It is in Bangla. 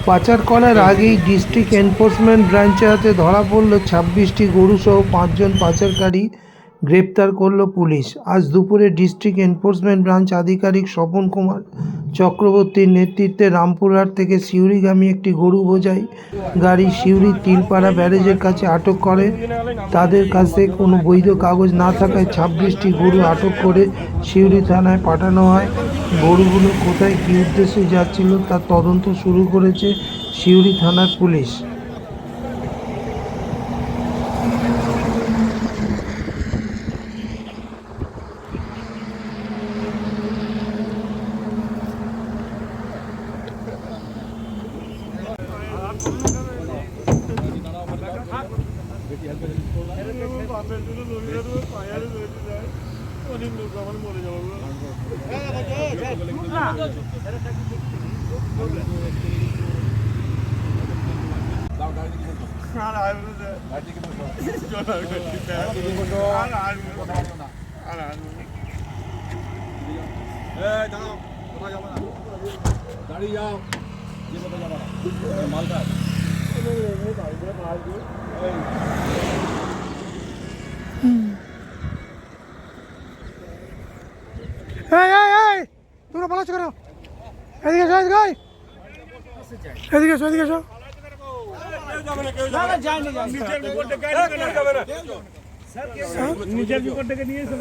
পাচার করার আগেই ডিস্ট্রিক্ট এনফোর্সমেন্ট ব্রাঞ্চের হাতে ধরা পড়ল ২৬টি গরুসহ ৫ জন পাচারকারী। গ্রেপ্তার করল পুলিশ। আজ দুপুরে ডিস্ট্রিক্ট এনফোর্সমেন্ট ব্রাঞ্চ আধিকারিক স্বপন কুমার চক্রবর্তীর নেতৃত্বে রামপুরহাট থেকে সিউড়িগামী একটি গরু বোঝাই গাড়ি সিউড়ির তিলপাড়া ব্যারেজের কাছে আটক করে। তাদের কাছে কোনো বৈধ কাগজ না থাকায় ২৬টি গরু আটক করে সিউড়ি থানায় পাঠানো হয়। গরুগুলো কোথায় কী উদ্দেশ্যে যাচ্ছিল তার তদন্ত শুরু করেছে সিউড়ি থানার পুলিশ। দাঁড়িয়ে যাও, যে কোথাও যাবা না, মালটা তোমরা পালাচ্ছ কেন? এদিকে এসো, এদিকে এসো, এদিকে এসো। নিজের বিপদ ডেকে নিয়ে এসো।